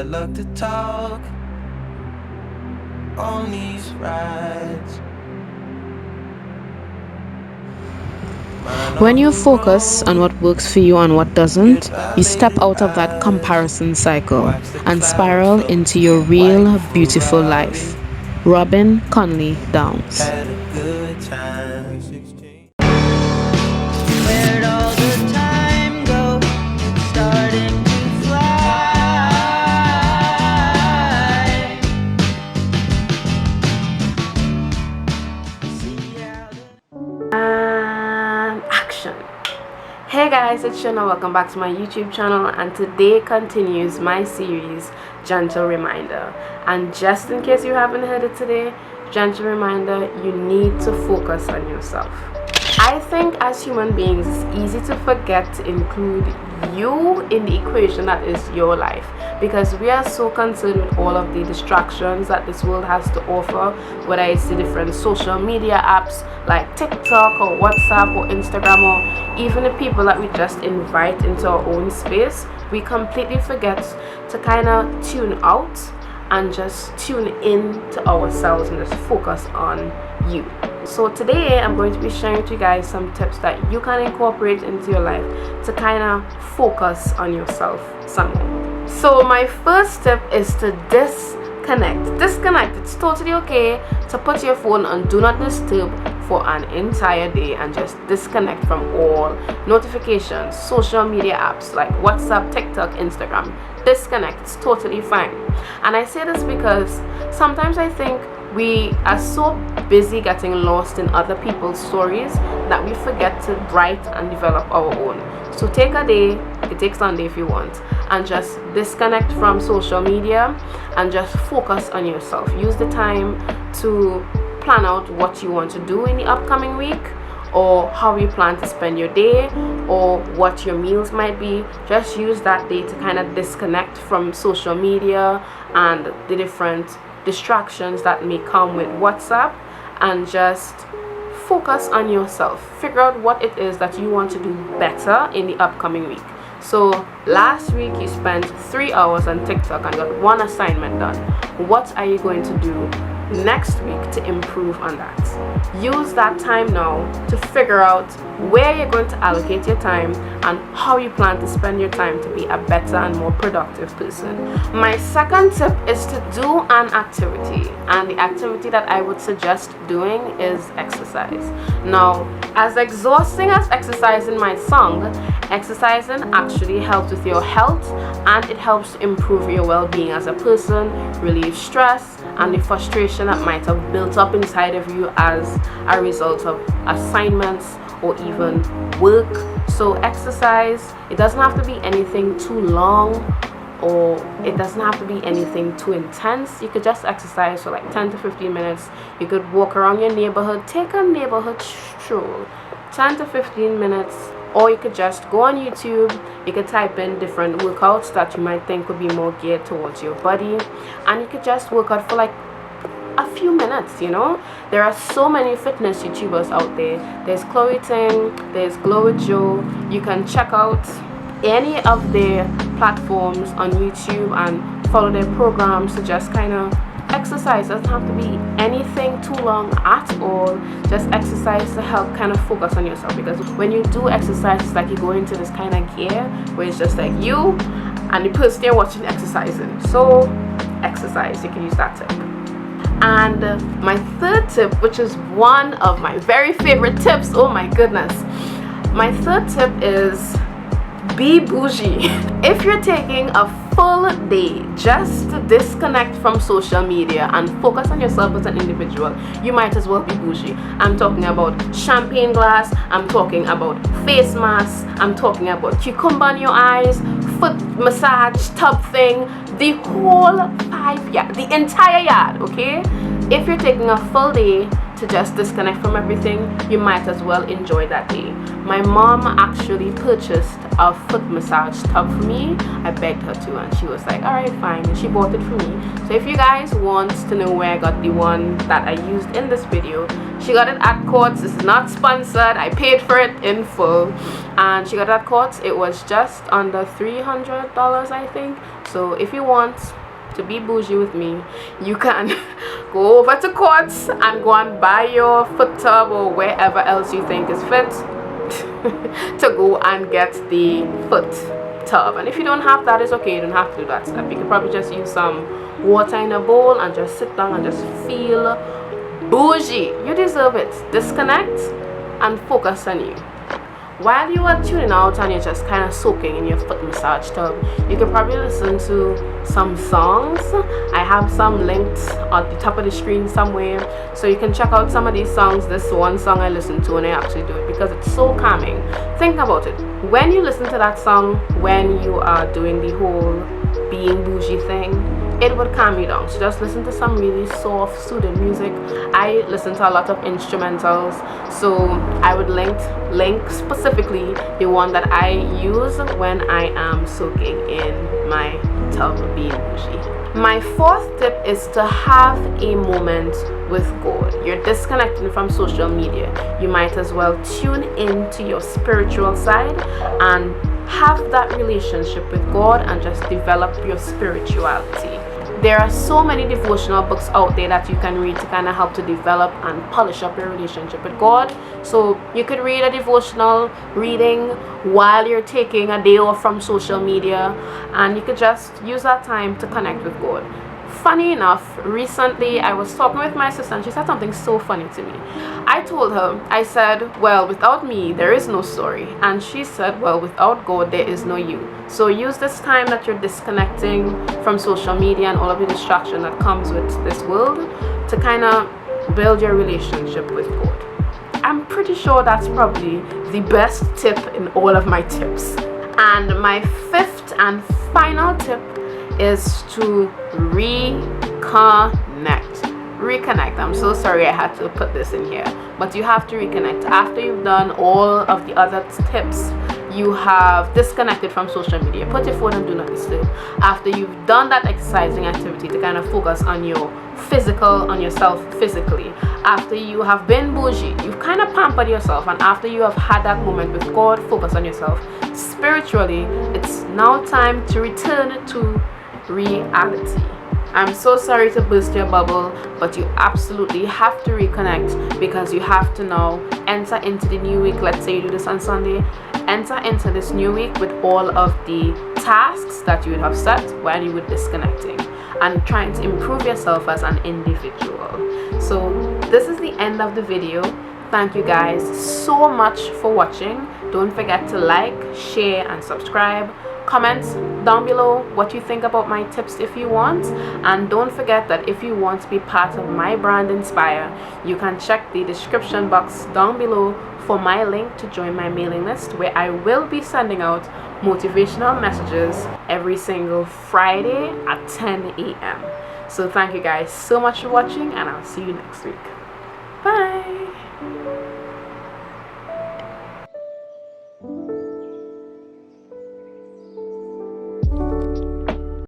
bad luck to talk on these rides. When you focus on what works for you and what doesn't, you step out of that comparison cycle and spiral into your real, beautiful life. Robin Conley Downs. Had a good time. Where'd all the time go? It's starting to fly. And action. Hey guys, it's Shana. Welcome back to my YouTube channel, and today continues my series Gentle Reminder. And just in case you haven't heard it today, gentle reminder, you need to focus on yourself. I think as human beings, it's easy to forget to include you in the equation that is your life, because we are so concerned with all of the distractions that this world has to offer, whether it's the different social media apps like TikTok or WhatsApp or Instagram, or even the people that we just invite into our own space. We completely forget to kind of tune out and just tune in to ourselves and just focus on you. So today I'm going to be sharing with you guys some tips that you can incorporate into your life to kind of focus on yourself some more. So my first tip is to disconnect. It's totally okay to put your phone on do not disturb for an entire day and just disconnect from all notifications, social media apps like WhatsApp, TikTok, Instagram. Disconnect. It's totally fine. And I say this because sometimes I think we are so busy getting lost in other people's stories that we forget to write and develop our own. So take a day, it takes Sunday if you want, and just disconnect from social media and just focus on yourself. Use the time to plan out what you want to do in the upcoming week, or how you plan to spend your day, or what your meals might be. Just use that day to kind of disconnect from social media and the different distractions that may come with WhatsApp, and just focus on yourself. Figure out what it is that you want to do better in the upcoming week. So last week you spent 3 hours on TikTok and got one assignment done. What are you going to do next week to improve on that? Use that time now to figure out where you're going to allocate your time and how you plan to spend your time to be a better and more productive person. My second tip is to do an activity, and the activity that I would suggest doing is exercise. Now, as exhausting as exercising might sound, exercising actually helps with your health, and it helps to improve your well-being as a person, relieve stress and the frustration that might have built up inside of you as a result of assignments or even work. So exercise, it doesn't have to be anything too long, or it doesn't have to be anything too intense. You could just exercise for like 10 to 15 minutes. You could walk around your neighborhood, take a neighborhood stroll, 10 to 15 minutes. Or you could just go on YouTube, you could type in different workouts that you might think would be more geared towards your body, and you could just work out for like a few minutes. You know, there are so many fitness YouTubers out there. There's Chloe Ting, there's Glow with Joe. You can check out any of their platforms on YouTube and follow their programs to just kind of exercise. Doesn't have to be anything too long at all. Just exercise to help kind of focus on yourself, because when you do exercise, it's like you go into this kind of gear where it's just like you and the person you're watching exercising. So exercise, you can use that tip. And my third tip, which is one of my very favorite tips, oh my goodness, my third tip is be bougie. If you're taking a full day just to disconnect from social media and focus on yourself as an individual, you might as well be bougie. I'm talking about champagne glass, I'm talking about face masks, I'm talking about cucumber in your eyes, foot massage tub thing, the whole the entire yard, okay? If you're taking a full day to just disconnect from everything, you might as well enjoy that day. My mom actually purchased a foot massage tub for me, I begged her to, and she was like, alright, fine, and she bought it for me. So if you guys want to know where I got the one that I used in this video, she got it at Courts. This is not sponsored, I paid for it in full, and she got it at Courts. It was just under $300, I think. So if you want to be bougie with me, you can go over to Courts and go and buy your foot tub or wherever else you think is fit to go and get the foot tub. And if you don't have that, it's okay, you don't have to do that stuff. You can probably just use some water in a bowl and just sit down and just feel bougie. You deserve it. Disconnect and focus on you. While you are tuning out and you're just kind of soaking in your foot massage tub, you can probably listen to some songs. I have some linked at the top of the screen somewhere, so you can check out some of these songs. This one song I listen to and I actually do it because it's so calming. Think about it. When you listen to that song, when you are doing the whole being bougie thing, it would calm you down. So just listen to some really soft, soothing music. I listen to a lot of instrumentals, so I would link specifically the one that I use when I am soaking in my tub being bougie. My fourth tip is to have a moment with God. You're disconnecting from social media. You might as well tune in to your spiritual side and have that relationship with God and just develop your spirituality. There are so many devotional books out there that you can read to kind of help to develop and polish up your relationship with God. So you could read a devotional reading while you're taking a day off from social media, and you could just use that time to connect with God. Funny enough, recently I was talking with my sister and she said something so funny to me. I told her, I said, well, without me there is no story, and she said, well, without God there is no you. So use this time that you're disconnecting from social media and all of the distraction that comes with this world to kind of build your relationship with God. I'm pretty sure that's probably the best tip in all of my tips. And my fifth and final tip is to reconnect. I'm so sorry I had to put this in here, but you have to reconnect. After you've done all of the other tips, you have disconnected from social media, put your phone on do not disturb. After you've done that exercising activity to kind of focus on your on yourself physically, after you have been bougie, you've kind of pampered yourself, and after you have had that moment with God, focus on yourself spiritually, it's now time to return to reality. I'm so sorry to burst your bubble, but you absolutely have to reconnect, because you have to now enter into the new week. Let's say you do this on Sunday, enter into this new week with all of the tasks that you would have set while you were disconnecting and trying to improve yourself as an individual. So this is the end of the video. Thank you guys so much for watching. Don't forget to like, share and subscribe. Comment down below what you think about my tips if you want, and don't forget that if you want to be part of my brand Inspire, you can check the description box down below for my link to join my mailing list, where I will be sending out motivational messages every single Friday at 10 a.m. So thank you guys so much for watching, and I'll see you next week.